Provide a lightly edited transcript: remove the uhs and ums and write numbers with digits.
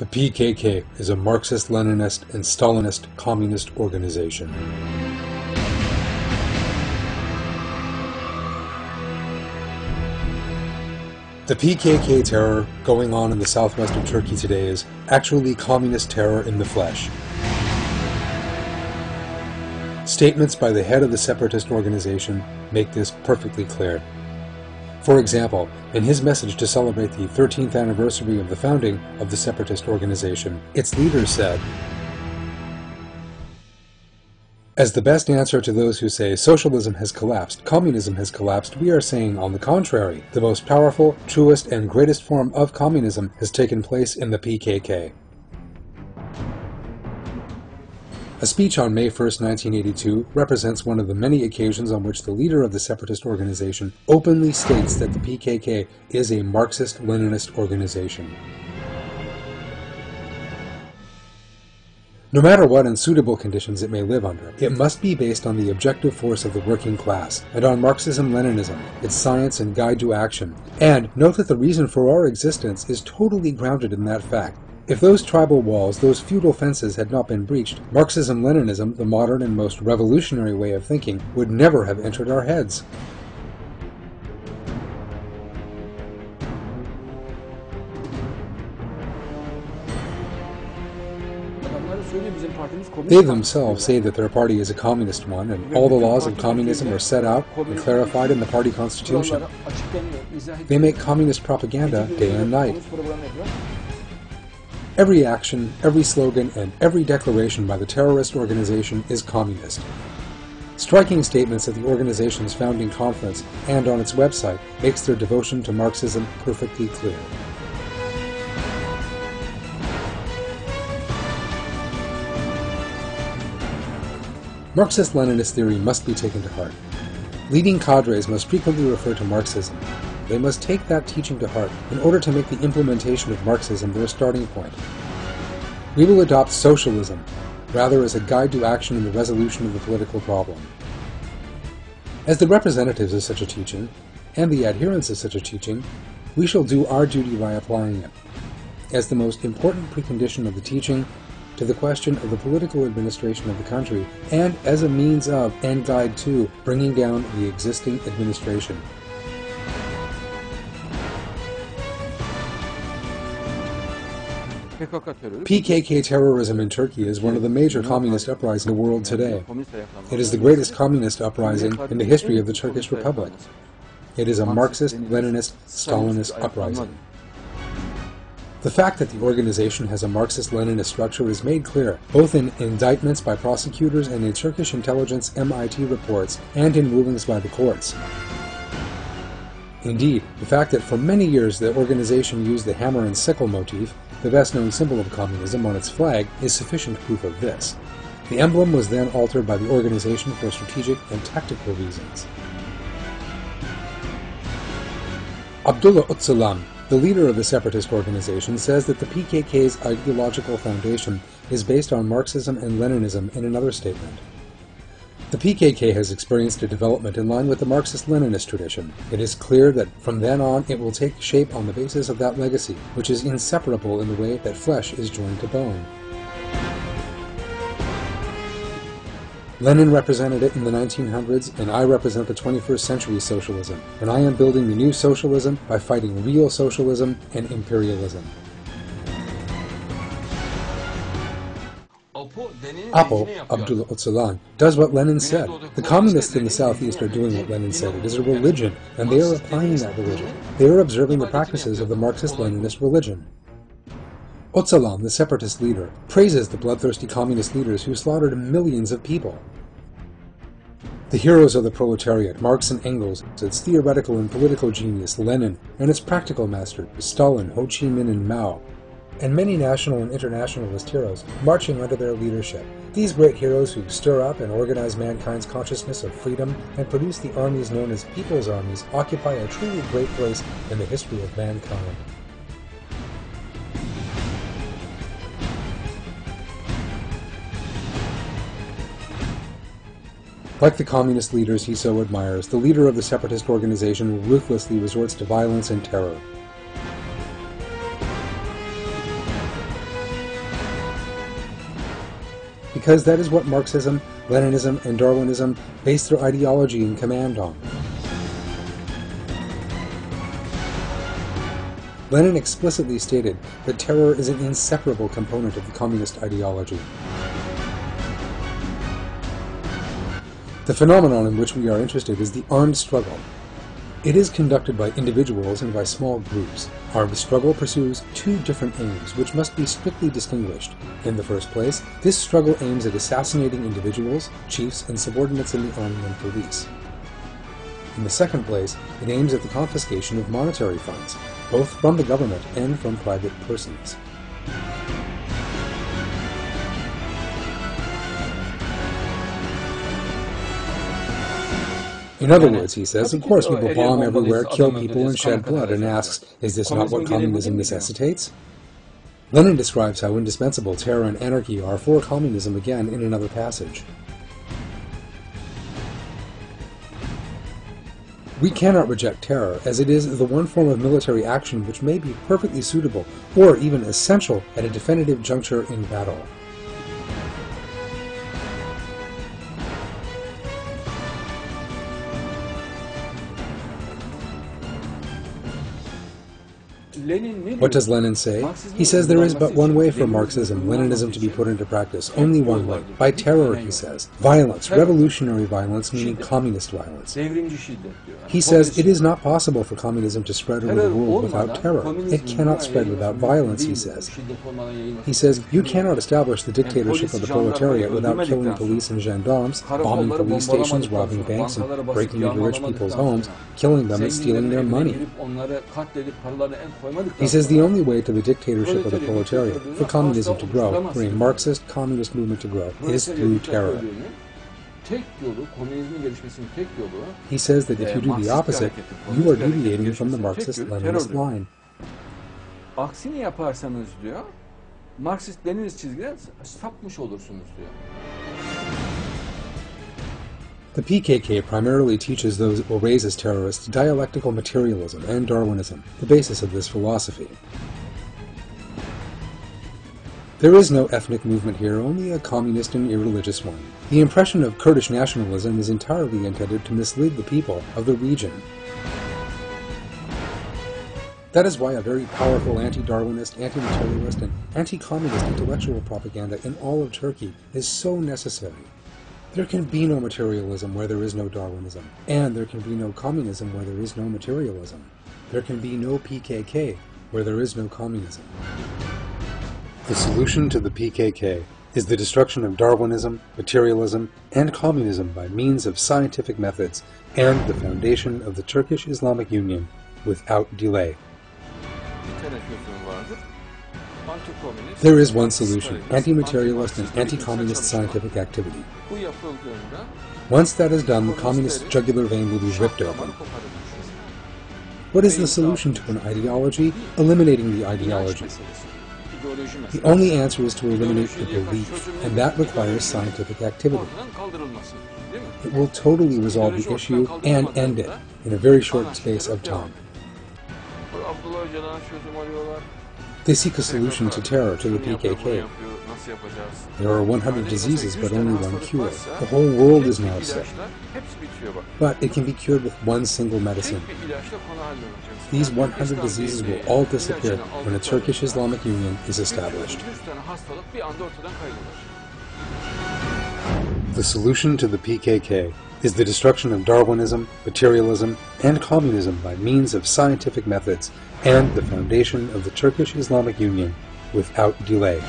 The PKK is a Marxist-Leninist and Stalinist communist organization. The PKK terror going on in the southwest of Turkey today is actually communist terror in the flesh. Statements by the head of the separatist organization make this perfectly clear. For example, in his message to celebrate the 13th anniversary of the founding of the separatist organization, its leader said, "As the best answer to those who say socialism has collapsed, communism has collapsed, we are saying, on the contrary, the most powerful, truest, and greatest form of communism has taken place in the PKK." A speech on May 1, 1982 represents one of the many occasions on which the leader of the separatist organization openly states that the PKK is a Marxist-Leninist organization. No matter what unsuitable conditions it may live under, it must be based on the objective force of the working class, and on Marxism-Leninism, its science and guide to action. And note that the reason for our existence is totally grounded in that fact. If those tribal walls, those feudal fences had not been breached, Marxism-Leninism, the modern and most revolutionary way of thinking, would never have entered our heads. They themselves say that their party is a communist one, and all the laws of communism are set out and clarified in the party constitution. They make communist propaganda day and night. Every action, every slogan, and every declaration by the terrorist organization is communist. Striking statements at the organization's founding conference and on its website makes their devotion to Marxism perfectly clear. Marxist-Leninist theory must be taken to heart. Leading cadres must frequently refer to Marxism. They must take that teaching to heart in order to make the implementation of Marxism their starting point. We will adopt socialism, rather as a guide to action in the resolution of the political problem. As the representatives of such a teaching, and the adherents of such a teaching, we shall do our duty by applying it, as the most important precondition of the teaching to the question of the political administration of the country, and as a means of, and guide to, bringing down the existing administration. PKK terrorism in Turkey is one of the major communist uprisings in the world today. It is the greatest communist uprising in the history of the Turkish Republic. It is a Marxist-Leninist, Stalinist uprising. The fact that the organization has a Marxist-Leninist structure is made clear, both in indictments by prosecutors and in Turkish intelligence MIT reports, and in rulings by the courts. Indeed, the fact that for many years the organization used the hammer and sickle motif, the best-known symbol of communism, on its flag, is sufficient proof of this. The emblem was then altered by the organization for strategic and tactical reasons. Abdullah Öcalan, the leader of the separatist organization, says that the PKK's ideological foundation is based on Marxism and Leninism in another statement. The PKK has experienced a development in line with the Marxist-Leninist tradition. It is clear that from then on it will take shape on the basis of that legacy, which is inseparable in the way that flesh is joined to bone. Lenin represented it in the 1900s, and I represent the 21st century socialism, and I am building the new socialism by fighting real socialism and imperialism. Apo, Abdullah Öcalan, does what Lenin said. The communists in the southeast are doing what Lenin said. It is a religion, and they are applying that religion. They are observing the practices of the Marxist-Leninist religion. Öcalan, the separatist leader, praises the bloodthirsty communist leaders who slaughtered millions of people. The heroes of the proletariat, Marx and Engels, its theoretical and political genius, Lenin, and its practical masters, Stalin, Ho Chi Minh, and Mao, and many national and internationalist heroes marching under their leadership. These great heroes who stir up and organize mankind's consciousness of freedom and produce the armies known as people's armies occupy a truly great place in the history of mankind. Like the communist leaders he so admires, the leader of the separatist organization ruthlessly resorts to violence and terror. because that is what Marxism, Leninism, and Darwinism base their ideology and command on. Lenin explicitly stated that terror is an inseparable component of the communist ideology. The phenomenon in which we are interested is the armed struggle. It is conducted by individuals and by small groups. Armed struggle pursues two different aims, which must be strictly distinguished. In the first place, this struggle aims at assassinating individuals, chiefs, and subordinates in the army and police. In the second place, it aims at the confiscation of monetary funds, both from the government and from private persons. In other words, he says, of course we will bomb everywhere, kill people, and shed blood, and asks, is this not what communism necessitates? Lenin describes how indispensable terror and anarchy are for communism again in another passage. We cannot reject terror, as it is the one form of military action which may be perfectly suitable, or even essential, at a definitive juncture in battle. What does Lenin say? He says there is but one way for Marxism, Leninism to be put into practice, only one way. By terror, he says. Violence, revolutionary violence, meaning communist violence. He says it is not possible for communism to spread over the world without terror. It cannot spread without violence, he says. He says you cannot establish the dictatorship of the proletariat without killing police and gendarmes, bombing police stations, robbing banks, and breaking into rich people's homes, killing them and stealing their money. He says the only way to the dictatorship of the proletariat, for communism to grow, for a Marxist communist movement to grow, is through terror. He says that if you do the opposite, you are deviating from the Marxist-Leninist line. Aksini yaparsanız diyor, Marksist-Leninist çizgiden sapmış olursunuz diyor. The PKK primarily teaches those it will raise as terrorists dialectical materialism and Darwinism, the basis of this philosophy. There is no ethnic movement here, only a communist and irreligious one. The impression of Kurdish nationalism is entirely intended to mislead the people of the region. That is why a very powerful anti-Darwinist, anti-materialist, and anti-communist intellectual propaganda in all of Turkey is so necessary. There can be no materialism where there is no Darwinism, and there can be no communism where there is no materialism. There can be no PKK where there is no communism. The solution to the PKK is the destruction of Darwinism, materialism, and communism by means of scientific methods, and the foundation of the Turkish Islamic Union without delay. There is one solution, anti-materialist and anti-communist scientific activity. Once that is done, the communist jugular vein will be ripped open. What is the solution to an ideology? Eliminating the ideology. The only answer is to eliminate the belief, and that requires scientific activity. It will totally resolve the issue and end it in a very short space of time. They seek a solution to terror, to the PKK. There are 100 diseases, but only one cure. The whole world is now sick. But it can be cured with one single medicine. These 100 diseases will all disappear when a Turkish Islamic Union is established. The solution to the PKK is the destruction of Darwinism, materialism, and communism by means of scientific methods, and the foundation of the Turkish Islamic Union without delay.